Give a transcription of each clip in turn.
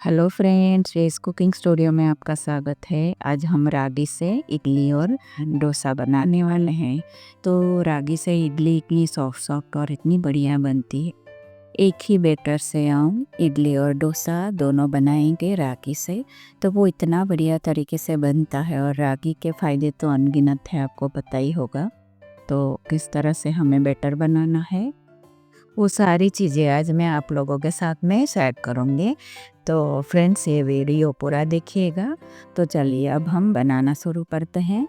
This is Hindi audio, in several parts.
Hello friends, race cooking studio में आपका स्वागत है। आज हम रागी से इडली और डोसा बनाने वाले हैं। तो रागी से इडली इतनी सॉफ्ट सॉफ्ट और इतनी बढ़िया बनती है। एक ही बैटर से हम इडली और डोसा दोनों बनाएंगे रागी से, तो वो इतना बढ़िया तरीके से बनता है। और रागी के फ़ायदे तो अनगिनत है, आपको पता ही होगा। तो किस तरह से हमें बैटर बनाना है, वो सारी चीज़ें आज मैं आप लोगों के साथ में शेयर करूँगी। तो फ्रेंड्स, ये वीडियो पूरा देखिएगा। तो चलिए अब हम बनाना शुरू करते हैं।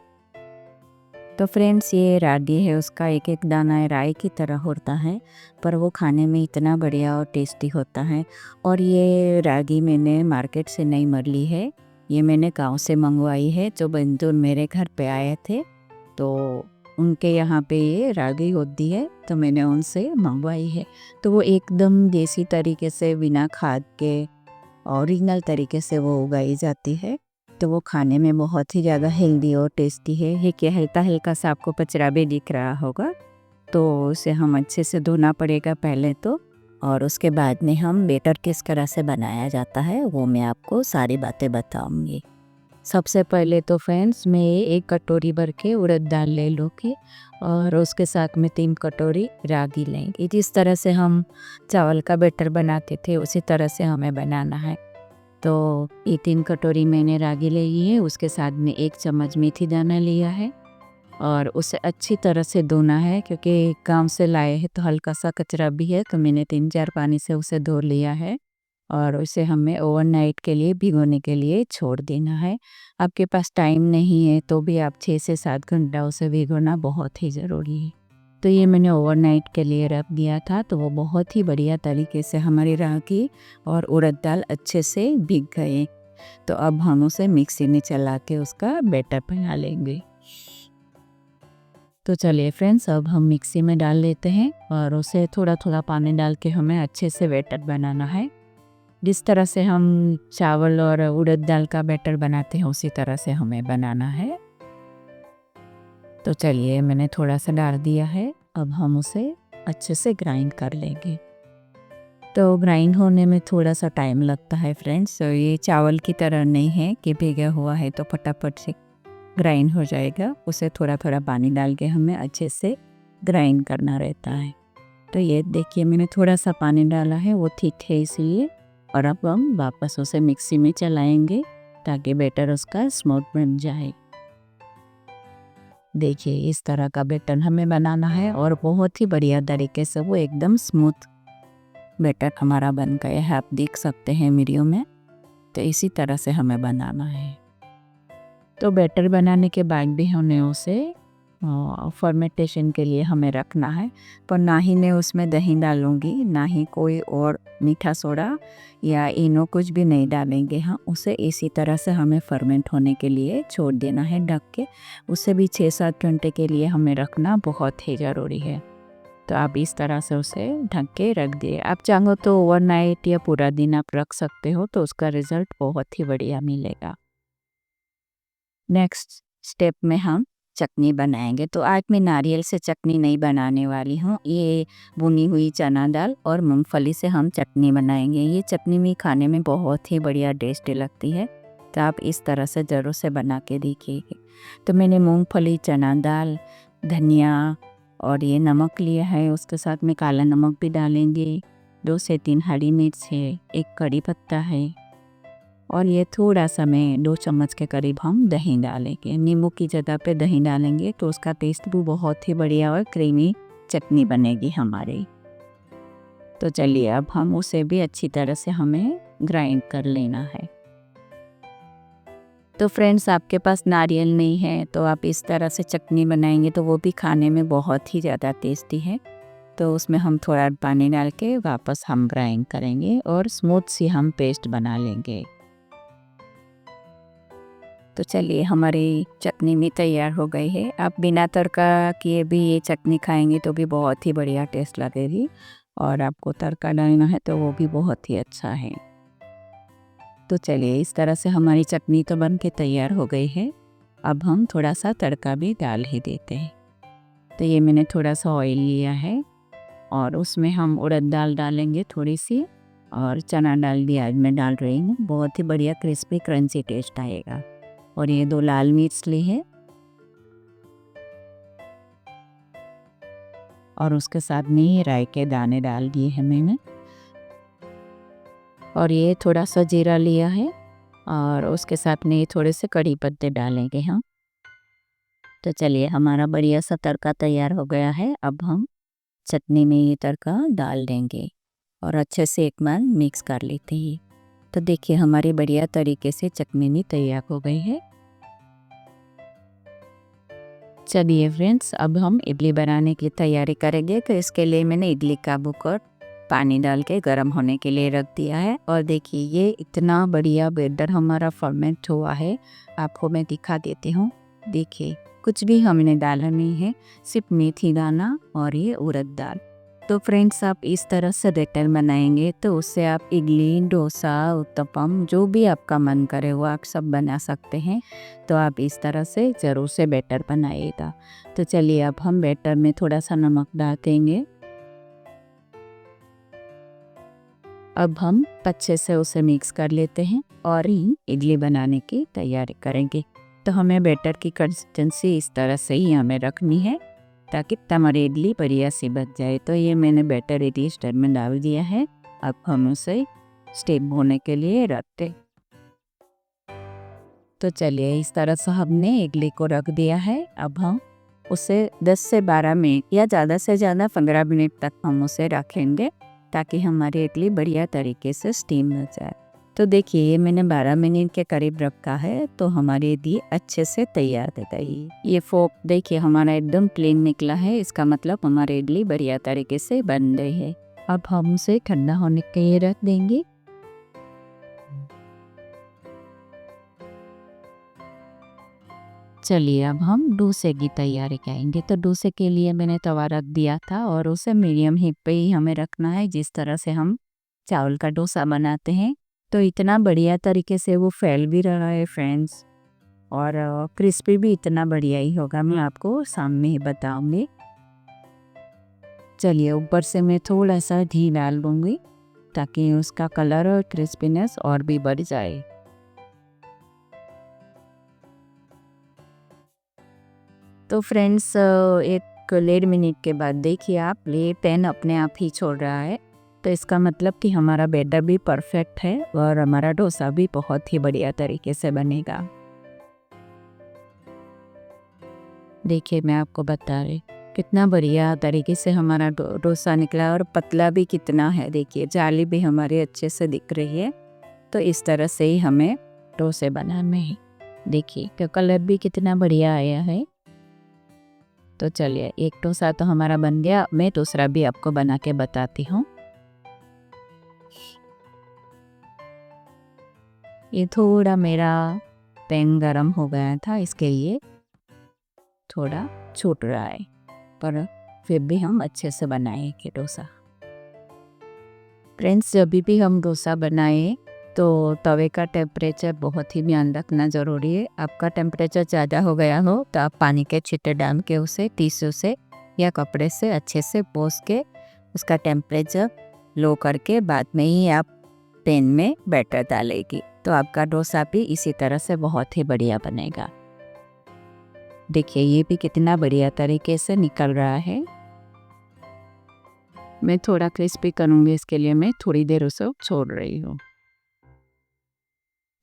तो फ्रेंड्स, ये रागी है, उसका एक एक दाना राई की तरह होता है, पर वो खाने में इतना बढ़िया और टेस्टी होता है। और ये रागी मैंने मार्केट से नहीं मरली है, ये मैंने गांव से मंगवाई है। जो बंधु मेरे घर पे आए थे, तो उनके यहाँ पे ये रागी होती है, तो मैंने उनसे मंगवाई है। तो वो एकदम देसी तरीके से बिना खाद के ओरिजिनल तरीके से वो उगाई जाती है। तो वो खाने में बहुत ही ज़्यादा हेल्दी और टेस्टी है। ये क्या हल्का हल्का सा आपको पचरा भी दिख रहा होगा। तो उसे हम अच्छे से धोना पड़ेगा पहले तो, और उसके बाद में हम बैटर किस तरह से बनाया जाता है वो मैं आपको सारी बातें बताऊंगी। सबसे पहले तो फ्रेंड्स, मैं एक कटोरी भर के उड़द दाल ले लूँगी और उसके साथ में 3 कटोरी रागी लेंगे। जिस तरह से हम चावल का बैटर बनाते थे उसी तरह से हमें बनाना है। तो ये 3 कटोरी मैंने रागी ले ली है। उसके साथ में 1 चम्मच मेथी दाना लिया है और उसे अच्छी तरह से धोना है, क्योंकि गाँव से लाए हैं तो हल्का सा कचरा भी है। तो मैंने 3-4 पानी से उसे धो लिया है और उसे हमें ओवरनाइट के लिए भिगोने के लिए छोड़ देना है। आपके पास टाइम नहीं है तो भी आप 6 से 7 घंटा उसे भिगोना बहुत ही ज़रूरी है। तो ये मैंने ओवरनाइट के लिए रख दिया था, तो वो बहुत ही बढ़िया तरीके से हमारी रागी और उड़द दाल अच्छे से भीग गए। तो अब हम उसे मिक्सी में चला के उसका बैटर बना लेंगे। तो चलिए फ्रेंड्स, अब हम मिक्सी में डाल लेते हैं और उसे थोड़ा थोड़ा पानी डाल के हमें अच्छे से बैटर बनाना है। जिस तरह से हम चावल और उड़द दाल का बैटर बनाते हैं उसी तरह से हमें बनाना है। तो चलिए, मैंने थोड़ा सा डाल दिया है। अब हम उसे अच्छे से ग्राइंड कर लेंगे। तो ग्राइंड होने में थोड़ा सा टाइम लगता है फ्रेंड्स। तो ये चावल की तरह नहीं है कि भीगा हुआ है तो फटाफट से ग्राइंड हो जाएगा। उसे थोड़ा थोड़ा पानी डाल के हमें अच्छे से ग्राइंड करना रहता है। तो ये देखिए, मैंने थोड़ा सा पानी डाला है, वो ठीक है इसलिए। और अब हम वापस उसे मिक्सी में चलाएंगे ताकि बैटर उसका स्मूथ बन जाए। देखिए, इस तरह का बैटर हमें बनाना है और बहुत ही बढ़िया तरीके से वो एकदम स्मूथ बैटर हमारा बन गया है। आप देख सकते हैं वीडियो में। तो इसी तरह से हमें बनाना है। तो बैटर बनाने के बाद भी हमें उसे फर्मेंटेशन के लिए हमें रखना है। पर ना ही मैं उसमें दही डालूंगी, ना ही कोई और मीठा सोडा या इनो कुछ भी नहीं डालेंगे। हाँ, उसे इसी तरह से हमें फर्मेंट होने के लिए छोड़ देना है ढक के। उसे भी 6-7 घंटे के लिए हमें रखना बहुत ही ज़रूरी है। तो आप इस तरह से उसे ढक के रख दिए। आप चाहो तो ओवरनाइट या पूरा दिन आप रख सकते हो, तो उसका रिज़ल्ट बहुत ही बढ़िया मिलेगा। नेक्स्ट स्टेप में हम चटनी बनाएंगे। तो आज मैं नारियल से चटनी नहीं बनाने वाली हूँ। ये भुनी हुई चना दाल और मूंगफली से हम चटनी बनाएंगे। ये चटनी भी खाने में बहुत ही बढ़िया टेस्टी लगती है। तो आप इस तरह से ज़रूर से बना के देखिए। तो मैंने मूंगफली, चना दाल, धनिया और ये नमक लिया है। उसके साथ में काला नमक भी डालेंगे। 2 से 3 हरी मिर्च है, 1 कड़ी पत्ता है और ये थोड़ा सा मैं 2 चम्मच के करीब हम दही डालेंगे। नींबू की जगह पे दही डालेंगे तो उसका टेस्ट भी बहुत ही बढ़िया और क्रीमी चटनी बनेगी हमारी। तो चलिए, अब हम उसे भी अच्छी तरह से हमें ग्राइंड कर लेना है। तो फ्रेंड्स, आपके पास नारियल नहीं है तो आप इस तरह से चटनी बनाएंगे तो वो भी खाने में बहुत ही ज़्यादा टेस्टी है। तो उसमें हम थोड़ा पानी डाल के वापस हम ग्राइंड करेंगे और स्मूथ सी हम पेस्ट बना लेंगे। तो चलिए, हमारी चटनी भी तैयार हो गई है। आप बिना तड़का किए भी ये चटनी खाएंगे तो भी बहुत ही बढ़िया टेस्ट लगेगी, और आपको तड़का डालना है तो वो भी बहुत ही अच्छा है। तो चलिए, इस तरह से हमारी चटनी तो बन के तैयार हो गई है। अब हम थोड़ा सा तड़का भी डाल ही देते हैं। तो ये मैंने थोड़ा सा ऑयल लिया है और उसमें हम उड़द दाल डालेंगे थोड़ी सी, और चना दाल भी आज मैं डाल रही हूँ। बहुत ही बढ़िया क्रिस्पी क्रंची टेस्ट आएगा। और ये 2 लाल मिर्च ली है और उसके साथ में राई के दाने डाल दिए हैं मैंने। और ये थोड़ा सा जीरा लिया है और उसके साथ में थोड़े से कड़ी पत्ते डालेंगे हम। तो चलिए हमारा बढ़िया सा तड़का तैयार हो गया है। अब हम चटनी में ये तड़का डाल देंगे और अच्छे से एक बार मिक्स कर लेते हैं। तो देखिए हमारी बढ़िया तरीके से चटनी भी तैयार हो गई है। चलिए फ्रेंड्स, अब हम इडली बनाने की तैयारी करेंगे। तो इसके लिए मैंने इडली का बुकर पानी डाल के गर्म होने के लिए रख दिया है। और देखिए ये इतना बढ़िया बैटर हमारा फर्मेंट हुआ है, आपको मैं दिखा देती हूँ। देखिए कुछ भी हमने डाला नहीं है, सिर्फ मेथी दाना और ये उड़द दाल। तो फ्रेंड्स, आप इस तरह से बैटर बनाएंगे तो उससे आप इडली, डोसा, उत्तपम जो भी आपका मन करे वो आप सब बना सकते हैं। तो आप इस तरह से ज़रूर से बैटर बनाइएगा। तो चलिए अब हम बैटर में थोड़ा सा नमक डाल देंगे। अब हम अच्छे से उसे मिक्स कर लेते हैं और इडली बनाने की तैयारी करेंगे। तो हमें बैटर की कंसिस्टेंसी इस तरह से ही हमें रखनी है ताकि हमारी इडली बढ़िया सी बच जाए। तो ये मैंने बैटर इडली स्टर में डाल दिया है। अब हम उसे स्टीम होने के लिए रखते। तो चलिए इस तरह से हमने इडली को रख दिया है। अब हम उसे 10 से 12 मिनट या ज़्यादा से ज़्यादा 15 मिनट तक हम उसे रखेंगे ताकि हमारी इडली बढ़िया तरीके से स्टीम हो जाए। तो देखिए ये मैंने 12 मिनट के करीब रखा है तो हमारी इडली अच्छे से तैयार हो गई। ये फोक देखिए हमारा एकदम क्लीन निकला है, इसका मतलब हमारी इडली बढ़िया तरीके से बन गई है। अब हम उसे ठंडा होने के लिए रख देंगे। चलिए अब हम डोसे की तैयारी करेंगे। तो डोसे के लिए मैंने तवा रख दिया था और उसे मीडियम हीट पे ही हमें रखना है, जिस तरह से हम चावल का डोसा बनाते हैं। तो इतना बढ़िया तरीके से वो फैल भी रहा है फ्रेंड्स, और क्रिस्पी भी इतना बढ़िया ही होगा, मैं आपको सामने ही बताऊंगी। चलिए ऊपर से मैं थोड़ा सा घी डाल दूंगी ताकि उसका कलर और क्रिस्पीनेस और भी बढ़ जाए। तो फ्रेंड्स एक 1.5 मिनट के बाद देखिए आप ये पैन अपने आप ही छोड़ रहा है। तो इसका मतलब कि हमारा बैटर भी परफेक्ट है और हमारा डोसा भी बहुत ही बढ़िया तरीके से बनेगा। देखिए मैं आपको बता रही कितना बढ़िया तरीके से हमारा डोसा निकला और पतला भी कितना है। देखिए जाली भी हमारी अच्छे से दिख रही है। तो इस तरह से ही हमें डोसे बनाने हैं। देखिए तो कलर भी कितना बढ़िया आया है। तो चलिए एक डोसा तो हमारा बन गया, मैं दूसरा भी आपको बना के बताती हूँ। ये थोड़ा मेरा पैन गरम हो गया था, इसके लिए थोड़ा छूट रहा है, पर फिर भी हम अच्छे से बनाएंगे डोसा। फ्रेंड्स जब भी हम डोसा बनाए तो तवे का टेम्परेचर बहुत ही ध्यान रखना ज़रूरी है। आपका टेम्परेचर ज़्यादा हो गया हो तो आप पानी के छींटे डाल के उसे टिश्यू से या कपड़े से अच्छे से पोंछ के उसका टेम्परेचर लो करके बाद में ही आप पैन में बैटर डालेगी। तो आपका डोसा भी इसी तरह से बहुत ही बढ़िया बनेगा। देखिए ये भी कितना बढ़िया तरीके से निकल रहा है। मैं थोड़ा क्रिस्पी करूँगी, इसके लिए मैं थोड़ी देर उसे छोड़ रही हूँ।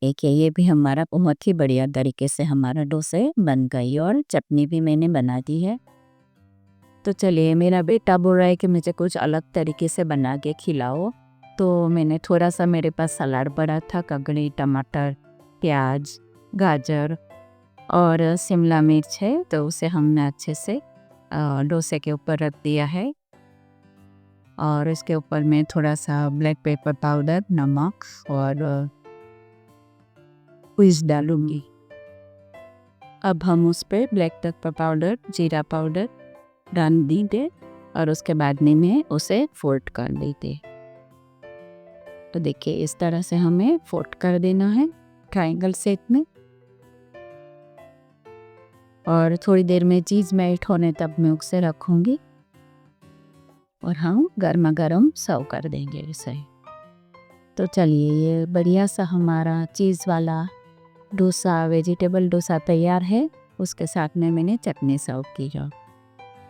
देखिए ये भी हमारा बहुत ही बढ़िया तरीके से हमारा डोसे बन गई और चटनी भी मैंने बना दी है। तो चलिए मेरा बेटा बोल रहा है कि मुझे कुछ अलग तरीके से बना के खिलाओ। तो मैंने थोड़ा सा, मेरे पास सलाद पड़ा था, ककड़ी, टमाटर, प्याज, गाजर और शिमला मिर्च है, तो उसे हमने अच्छे से डोसे के ऊपर रख दिया है। और इसके ऊपर मैं थोड़ा सा ब्लैक पेपर पाउडर, नमक और पीस डालूंगी। अब हम उस पर ब्लैक पेपर पाउडर, जीरा पाउडर डाल देंगे और उसके बाद में उसे फोल्ड कर देते। तो देखिए इस तरह से हमें फोल्ड कर देना है ट्रायंगल शेप में। और थोड़ी देर में चीज़ मेल्ट होने तक मैं उसे रखूँगी और हम गर्मा गर्म सर्व कर देंगे इसे। तो चलिए ये बढ़िया सा हमारा चीज़ वाला डोसा, वेजिटेबल डोसा तैयार है। उसके साथ में मैंने चटनी सर्व की है।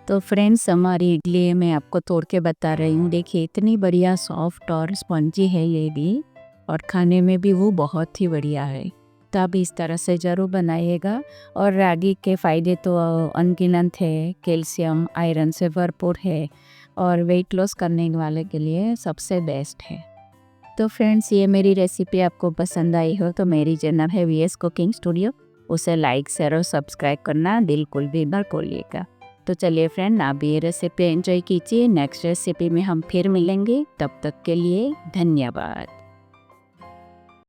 तो फ्रेंड्स, हमारी इडली मैं आपको तोड़ के बता रही हूँ। देखिए इतनी बढ़िया सॉफ्ट और स्पॉन्जी है ये भी, और खाने में भी वो बहुत ही बढ़िया है। तो आप इस तरह से ज़रूर बनाइएगा। और रागी के फ़ायदे तो अनगिनत है। कैल्शियम, आयरन से भरपूर है और वेट लॉस करने वाले के लिए सबसे बेस्ट है। तो फ्रेंड्स, ये मेरी रेसिपी आपको पसंद आई हो तो मेरी चैनल है वीएस कुकिंग स्टूडियो, उसे लाइक, शेयर और सब्सक्राइब करना बिल्कुल भी मत भूलिएगा। तो चलिए फ्रेंड, आप ये रेसिपी एंजॉय कीजिए। नेक्स्ट रेसिपी में हम फिर मिलेंगे, तब तक के लिए धन्यवाद।